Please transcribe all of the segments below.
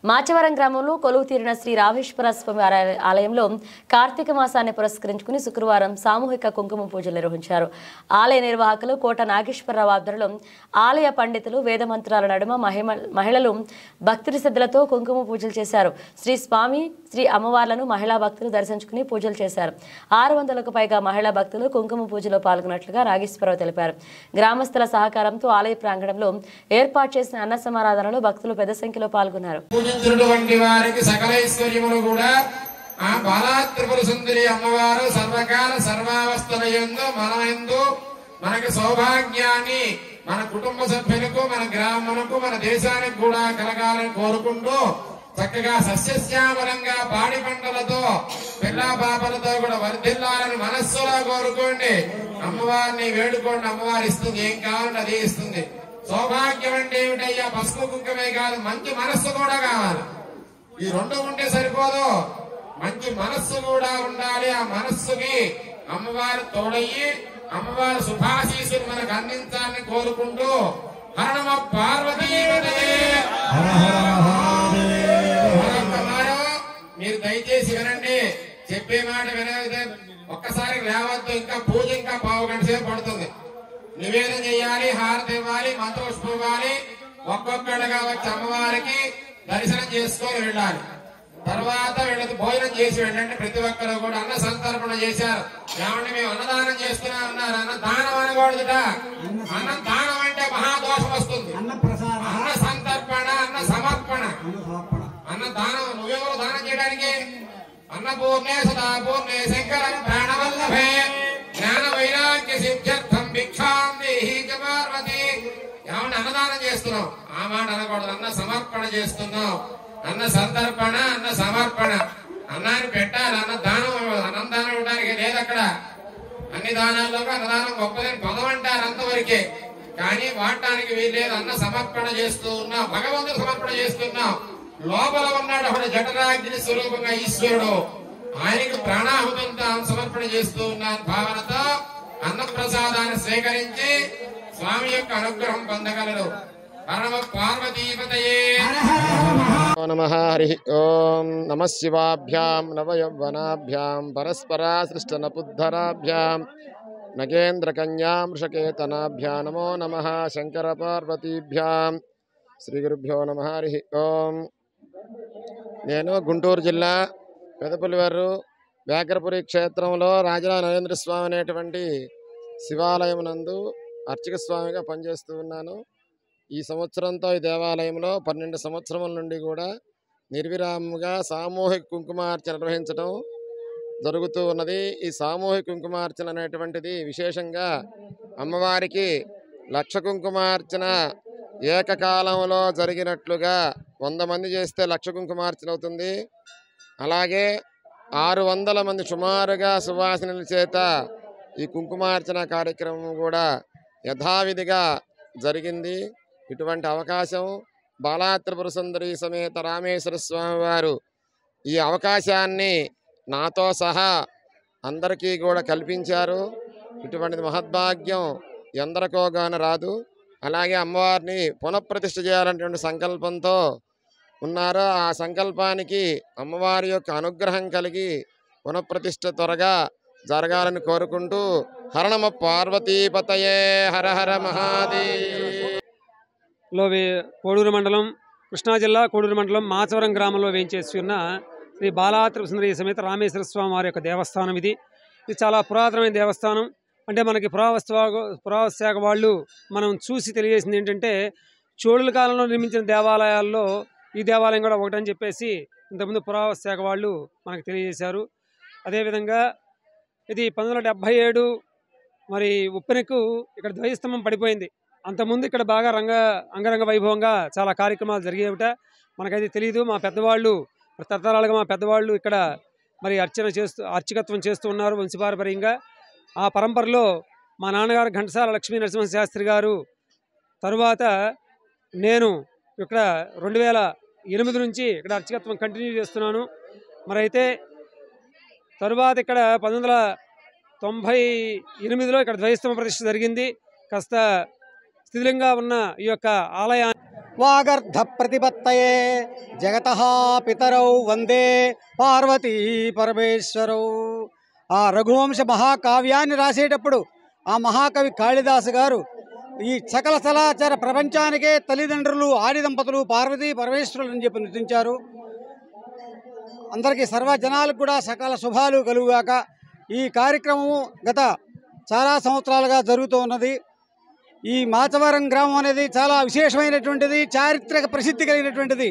మాచవరం గ్రామంలో కొలువు తీరిన శ్రీ రామేశ్వర స్వామి ఆలయంలో కార్తీక మాసాన్ని పురస్కరించుకుని శుక్రవారం సామూహిక కుంకుమ పూజలు నిర్వహించారు. ఆలయ నిర్వాహకులు కోట నాగేశ్వరరావు ఆధ్వర్యంలో ఆలయ పండితులు వేదమంత్రాల నడుమ మహిళలు భక్తి శ్రద్ధలతో కుంకుమ పూజలు చేశారు. శ్రీ స్వామి శ్రీ అమ్మవార్లను మహిళా భక్తులు దర్శించుకుని పూజలు చేశారు. 600కు పైగా మహిళా భక్తులు కుంకుమ పూజలో పాల్గొన్నట్లుగా నాగేశ్వరరావు తెలిపారు. గ్రామస్తుల సహకారంతో ఆలయ ప్రాంగణంలో ఏర్పాటు చేసిన అన్న సమారాధనలో భక్తులు పెద్ద సంఖ్యలో పాల్గొన్నారు. వారికి సకల ఐశ్వర్యములు కూడా ఆ బాలా త్రిపుర సుందరి అమ్మవారు సర్వకాల సర్వావస్థల యందు మనయందు మనకి సౌభాగ్యాన్ని మన కుటుంబ సభ్యులకు మన గ్రామములకు మన దేశానికి కూడా కలగాలని కోరుకుంటూ చక్కగా సస్యశ్యామలంగా పాడి పంటలతో పిల్లా పాపలతో కూడా వర్ధిల్లాలని మనస్సులో కోరుకోండి. అమ్మవారిని వేడుకోండి, అమ్మవారి ఇస్తుంది. ఏం కావాలంటే అదే ఇస్తుంది. సౌభాగ్యం అంటే ఏమిటయ్యా? పసుపు కుంకుమే కాదు, మంచి మనస్సు కూడా కావాలి. ఈ రెండు ఉంటే సరిపోదు, మంచి మనస్సు కూడా ఉండాలి. ఆ మనస్సుకి అమ్మవారు తోడయ్యి అమ్మవారి శుభాశీస్సులు మనకు అందించాలని కోరుకుంటూ హరణమ పార్వతీ మీరు దయచేసి వినండి, చెప్పే మాట వినదే ఒక్కసారి లేవద్దు. ఇంకా పూజ ఇంకా పావు గంట సేపు పడుతుంది. నివేదన చేయాలి, హారతి ఇవ్వాలి, మంత్రపుష్పం ఇవ్వాలి. ఒక్కొక్కళ్ళగా వచ్చి అమ్మవారికి దర్శనం చేసుకొని వెళ్ళాలి. తర్వాత వీళ్ళకి భోజనం చేసి వెళ్ళండి. ప్రతి ఒక్కరు కూడా అన్న సంతర్పణ చేశారు. ఏమంటే మేము అన్నదానం చేస్తున్నాం అన్నారు. అన్న దానం అనకూడదుట. అన్నం దానం అంటే మహాదోషం వస్తుంది. అన్న సంతర్పణ, అన్న సమర్పణ. అన్న దానం నువ్వెవరు దానం చేయడానికి? అన్నపూర్ణే సదాపూర్ణే శంకర ప్రాణవల్లభే జ్ఞాన వైరాగ్య సిద్ధ్యర్థం భిక్షాం దేహి చ పార్వతి. ఏమన్నా అన్నదానం చేస్తున్నాం, ఆ మాట అనకూడదు. అన్న సమర్పణ చేస్తున్నాం. అన్న సంతర్పణ, అన్న సమర్పణ. అన్నాన్ని పెట్టాలి. అన్న దానం, అన్నందానం ఇవ్వడానికి లేదు అక్కడ. అన్ని దానాల్లో అన్నదానం గొప్పదని పదం అంటారు అంతవరకే, కానీ వాడటానికి వీల్లేదు. అన్న సమర్పణ చేస్తూ ఉన్నాం, భగవంతుడు సమర్పణ చేస్తున్నాం. లోపల ఉన్నాడు అక్కడ జఠరాగ్ని స్వరూపంగా ఈశ్వరుడు. ఆయనకి ప్రాణాహుతంతో సమర్పణ చేస్తూ ఉన్నాను భావనతో అన్న ప్రసాదాన్ని స్వీకరించి స్వామి యొక్క అనుగ్రహం పొందగలరు. హరమ పార్వతీపతయే నమః. హరి ఓం నమః శివాభ్యాం నవయౌవనాభ్యాం పరస్పరాసృష్టనపుద్ధరాభ్యాం నగేంద్రకన్యామృషకేతనాభ్యాం నమో నమః. శంకర పార్వతీభ్యాం. శ్రీ గురుభ్యో నమః. హరి ఓం. నేను గుంటూరు జిల్లా పెదపులివారు వ్యాఘ్రపురి క్షేత్రంలో రాజరా నరేంద్ర స్వామి అనేటువంటి శివాలయం నందు అర్చక స్వామిగా పనిచేస్తూ ఉన్నాను. ఈ సంవత్సరంతో ఈ దేవాలయంలో 12 సంవత్సరముల నుండి కూడా నిర్విరామంగా సామూహిక కుంకుమార్చన నిర్వహించడం జరుగుతూ ఉన్నది. ఈ సామూహిక కుంకుమార్చన అనేటువంటిది విశేషంగా అమ్మవారికి లక్ష కుంకుమార్చన ఏకకాలంలో జరిగినట్లుగా 100 మంది చేస్తే లక్ష కుంకుమార్చన అవుతుంది. అలాగే 600 మంది సుమారుగా సువాసినుల చేత ఈ కుంకుమార్చన కార్యక్రమం కూడా యథావిధిగా జరిగింది. ఇటువంటి అవకాశం బాలా త్రిపుర సుందరి సమేత రామేశ్వర స్వామి వారు ఈ అవకాశాన్ని నాతో సహా అందరికీ కూడా కల్పించారు. ఇటువంటి మహద్భాగ్యం ఎందరికో గాన రాదు. అలాగే అమ్మవారిని పునఃప్రతిష్ఠ చేయాలనేటువంటి సంకల్పంతో ఉన్నారు. ఆ సంకల్పానికి అమ్మవారి యొక్క అనుగ్రహం కలిగి పునఃప్రతిష్ఠ త్వరగా జరగాలని కోరుకుంటూ హరణమ పార్వతీపతయే. హర హర మహాదేవ్. కోడూరు మండలం, కృష్ణా జిల్లా కోడూరు మండలం మాచవరం గ్రామంలో వేయించేసి ఉన్న శ్రీ బాలా త్రిపుర సుందరి సమేత రామేశ్వర స్వామి వారి యొక్క దేవస్థానం ఇది. ఇది చాలా పురాతనమైన దేవస్థానం. అంటే మనకి పురావస్తు శాఖ వాళ్ళు మనం చూసి తెలియజేసింది ఏంటంటే, చోళుల కాలంలో నిర్మించిన దేవాలయాల్లో ఈ దేవాలయం కూడా ఒకటని చెప్పేసి ఇంతకుముందు పురావస్తు శాఖ వాళ్ళు మనకు తెలియజేశారు. అదేవిధంగా ఇది 1977 మరి ఉప్పెనకు ఇక్కడ ధ్వజస్తంభం పడిపోయింది. అంతకుముందు ఇక్కడ బాగా అంగరంగ వైభవంగా చాలా కార్యక్రమాలు జరిగేవిట. మనకైతే తెలియదు. మా పెద్దవాళ్ళు తరతరాలుగా మా పెద్దవాళ్ళు ఇక్కడ మరి అర్చకత్వం చేస్తూ ఉన్నారు వంశపారంపర్యంగా. ఆ పరంపరలో మా నాన్నగారు ఘంటసాల లక్ష్మీ నరసింహ శాస్త్రి గారు, తరువాత నేను ఇక్కడ 2008 నుంచి ఇక్కడ అర్చకత్వం కంటిన్యూ చేస్తున్నాను. మరి అయితే తరువాత ఇక్కడ 1998లో ఇక్కడ ధ్వజస్తంభ ప్రతిష్ఠ జరిగింది. కాస్త స్థితిలంగా ఉన్న ఈ యొక్క ఆలయాన్ని వాగర్ధ ప్రతిపత్తయే జగతః పితరౌ వందే పార్వతీ పరమేశ్వరౌ. ఆ రఘువంశ మహాకావ్యాన్ని రాసేటప్పుడు ఆ మహాకవి కాళిదాసు గారు ఈ సకల సలాచార ప్రపంచానికే తల్లిదండ్రులు ఆది దంపతులు పార్వతీ పరమేశ్వరులు అని చెప్పి నృతించారు. అందరికీ సర్వజనాలకు కూడా సకల శుభాలు కలుగుగాక. ఈ కార్యక్రమము గత చాలా సంవత్సరాలుగా జరుగుతూ ఉన్నది. ఈ మాచవరం గ్రామం అనేది చాలా విశేషమైనటువంటిది, చారిత్రక ప్రసిద్ధి కలిగినటువంటిది.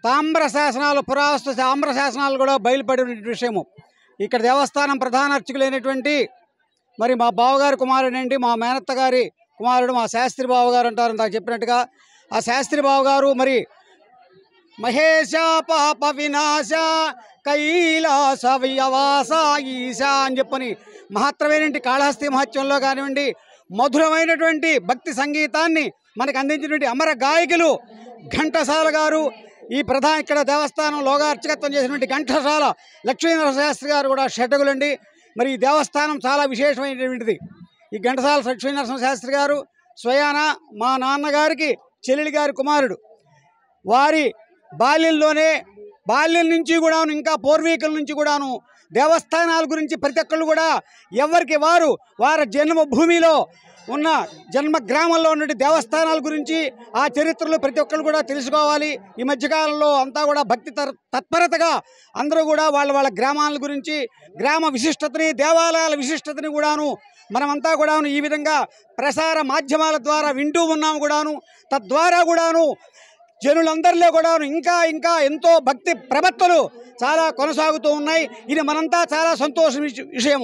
తామ్ర శాసనాలు, పురావస్తు తామ్ర శాసనాలు కూడా బయలుపడిన విషయము. ఇక్కడ దేవస్థానం ప్రధాన అర్చకులైనటువంటి మరి మా బావగారి కుమారుడండి, మా మేనత్త గారి కుమారుడు, మా శాస్త్రి బావగారు అంటారు నాకు చెప్పినట్టుగా. ఆ శాస్త్రి బావగారు మరి మహేశ పాప వినాశ కైలాస వ్యవాస ఈశా అని చెప్పని మహత్తరమైనటువంటి కాళహస్తి మహత్యంలో కానివ్వండి, మధురమైనటువంటి భక్తి సంగీతాన్ని మనకు అందించినటువంటి అమర గాయకులు ఘంటసాల గారు, ఈ ఇక్కడ దేవస్థానంలోగా అర్చకత్వం చేసినటువంటి ఘంటసాల లక్ష్మీనరసింహ శాస్త్రి గారు కూడా షటకులండి. మరి ఈ దేవస్థానం చాలా విశేషమైనటువంటిది. ఈ ఘంటసాల లక్ష్మీనరసింహ శాస్త్రి గారు స్వయాన మా నాన్నగారికి చెల్లెలి గారి కుమారుడు. వారి బాల్యం నుంచి కూడాను, ఇంకా పూర్వీకుల నుంచి కూడాను దేవస్థానాల గురించి ప్రతి ఒక్కళ్ళు కూడా ఎవరికి వారి జన్మభూమిలో ఉన్న జన్మ గ్రామంలో ఉన్న దేవస్థానాల గురించి ఆ చరిత్రలు ప్రతి ఒక్కళ్ళు కూడా తెలుసుకోవాలి. ఈ మధ్యకాలంలో అంతా కూడా భక్తి తత్పరతగా అందరూ కూడా వాళ్ళ గ్రామాల గురించి, గ్రామ విశిష్టతని, దేవాలయాల విశిష్టతని కూడాను మనమంతా కూడాను ఈ విధంగా ప్రసార మాధ్యమాల ద్వారా వింటూ ఉన్నాము కూడాను. తద్వారా కూడాను జనులందరిలో కూడాను ఇంకా ఎంతో భక్తి ప్రపత్తులు చాలా కొనసాగుతూ ఉన్నాయి. ఇది మనంతా చాలా సంతోషం విషయము.